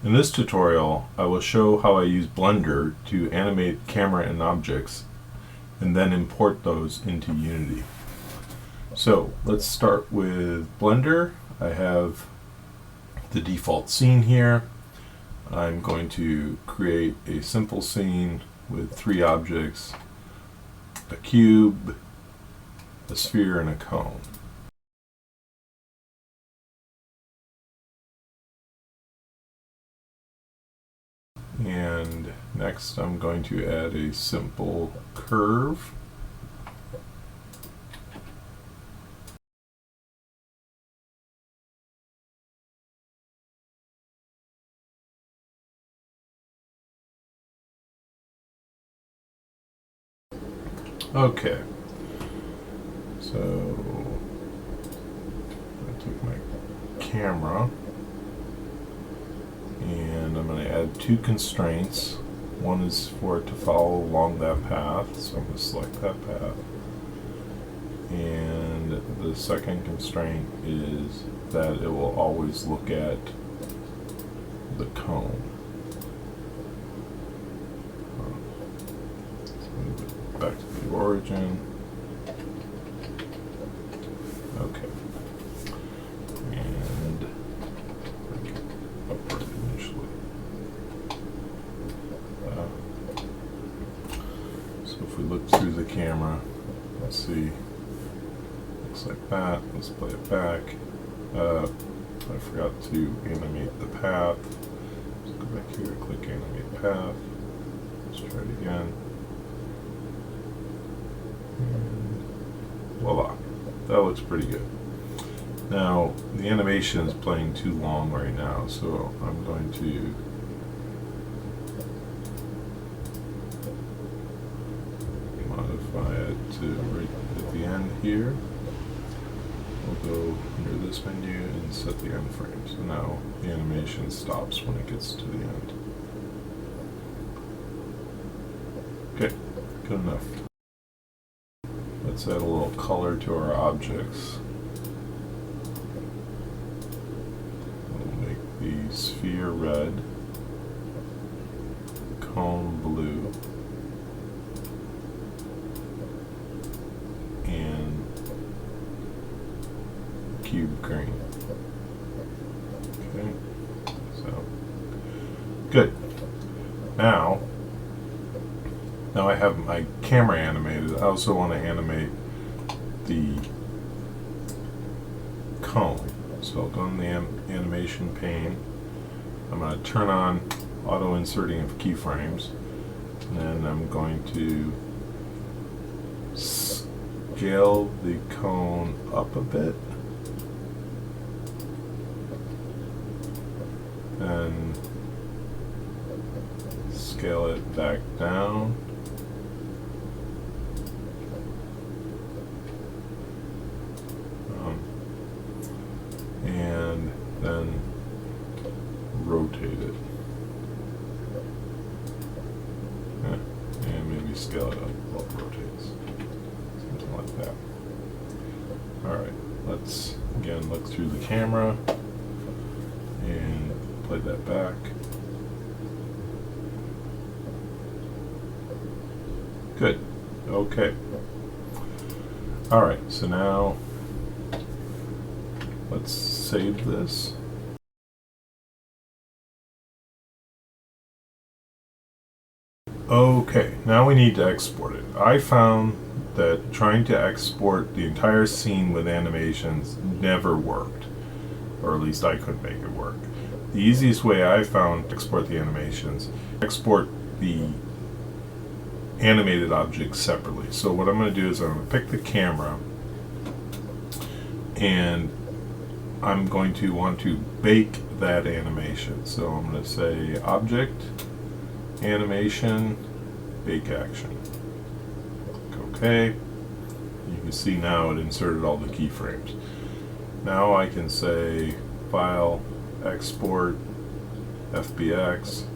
In this tutorial, I will show how I use Blender to animate camera and objects and then import those into Unity. So let's start with Blender. I have the default scene here. I'm going to create a simple scene with 3 objects, a cube, a sphere, and a cone. And next I'm going to add a simple curve. Okay, so I take my camera and I'm going to add 2 constraints. One is for it to follow along that path, so I'm going to select that path. And the second constraint is that it will always look at the cone. Move it back to the origin. Okay. And upward initially. So if we look through the camera, let's see. Looks like that. Let's play it back. I forgot to animate the path. Let's go back here, click animate path. Let's try it again. And voila. That looks pretty good. Now, the animation is playing too long right now, so I'm going to modify it to right at the end here. We'll go under this menu and set the end frame. So now the animation stops when it gets to the end. Okay, good enough. Let's add a little color to our objects. We'll make the sphere red, cone blue, and cube green. Okay, so good. Now I have my camera animated. I also want to animate the cone. So I'll go in the animation pane. I'm going to turn on auto inserting of keyframes, and then I'm going to scale the cone up a bit and scale it back down. And then rotate it. And maybe scale it up while it rotates. Something like that. Alright, let's again look through the camera and play that back. Good. Okay. Alright, so now let's save this. Okay, now we need to export it. I found that trying to export the entire scene with animations never worked, or at least I couldn't make it work. The easiest way I found to export the animations, export the animated objects separately. So what I'm going to do is I'm going to pick the camera, and I'm going to want to bake that animation. So I'm going to say object, animation, bake action. Click OK. You can see now it inserted all the keyframes. Now I can say file, export, FBX,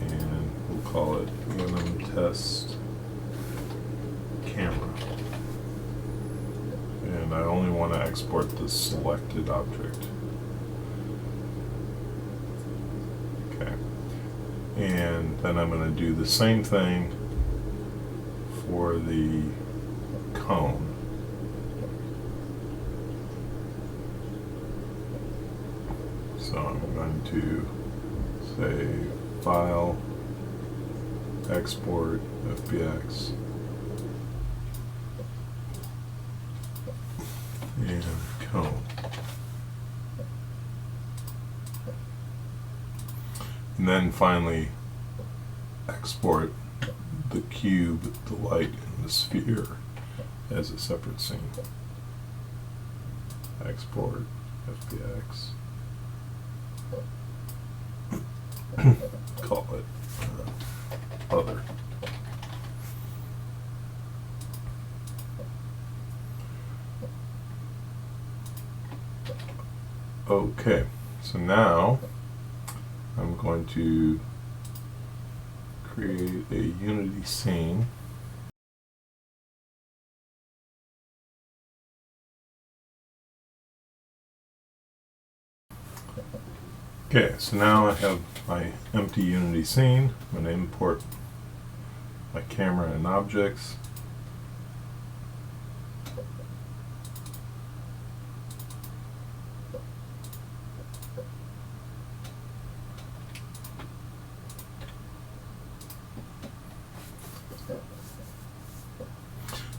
and we'll call it anim test camera. And I only want to export the selected object. Okay. And then I'm going to do the same thing for the cone. So I'm going to say File, Export, FBX, and cone. And then finally export the cube, the light, and the sphere as a separate scene. Export, FBX. Call it other. Okay, so now I'm going to create a Unity scene. Okay, so now I have my empty Unity scene. I'm going to import my camera and objects.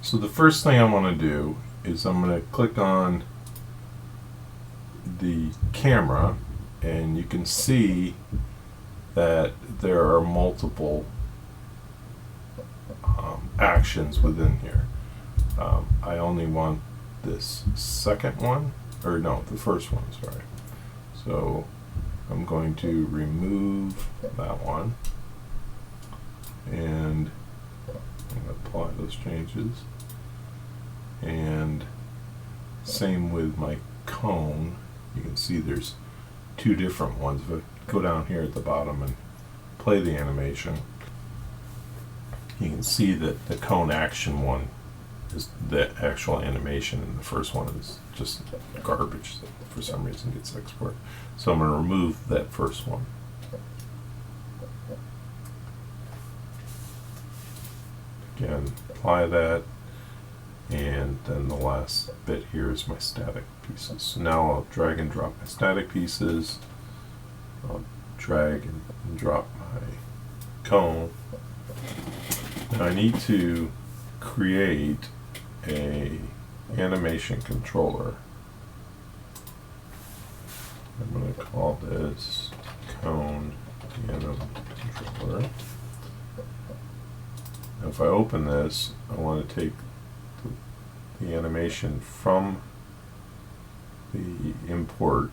So the first thing I want to do is I'm going to click on the camera, and you can see that there are multiple actions within here. I only want this second one, or no, the first one, sorry. So I'm going to remove that one, and I'm going to apply those changes. And same with my cone. You can see there's two different ones. If I go down here at the bottom and play the animation, you can see that the cone action one is the actual animation, and the first one is just garbage that for some reason gets exported. So I'm going to remove that first one. Again, apply that, and then the last bit here is my static pieces. So now I'll drag and drop my static pieces. I'll drag and drop my cone. Now I need to create a animation controller. I'm going to call this cone anim controller. Now if I open this, I want to take the animation from the import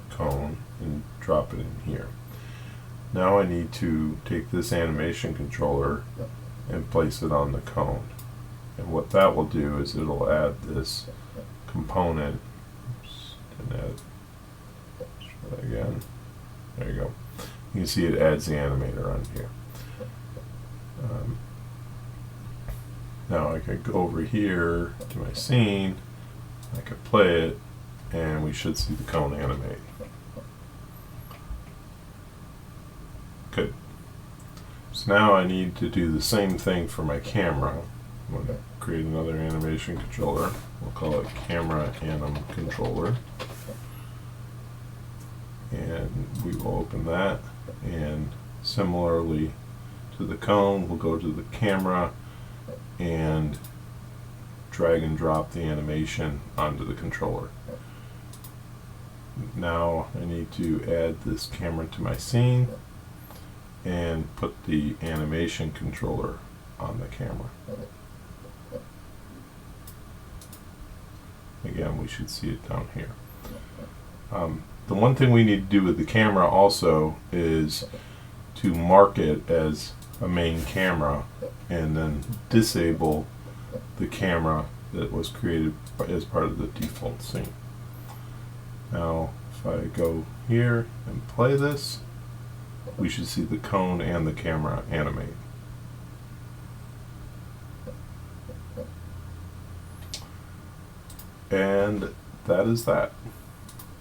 cone and drop it in here. Now I need to take this animation controller and place it on the cone. And what that will do is it'll add this component. Oops, didn't add. Try that again. There you go. You can see it adds the animator on here. Now I could go over here to my scene, I could play it, and we should see the cone animate. Good. So now I need to do the same thing for my camera. I'm going to create another animation controller. We'll call it camera anim controller. And we will open that, and similarly to the cone, we'll go to the camera and drag and drop the animation onto the controller. Now I need to add this camera to my scene and put the animation controller on the camera. Again, we should see it down here. The one thing we need to do with the camera also is to mark it as a main camera and then disable the camera that was created as part of the default scene. Now if I go here and play this, we should see the cone and the camera animate. And that is that.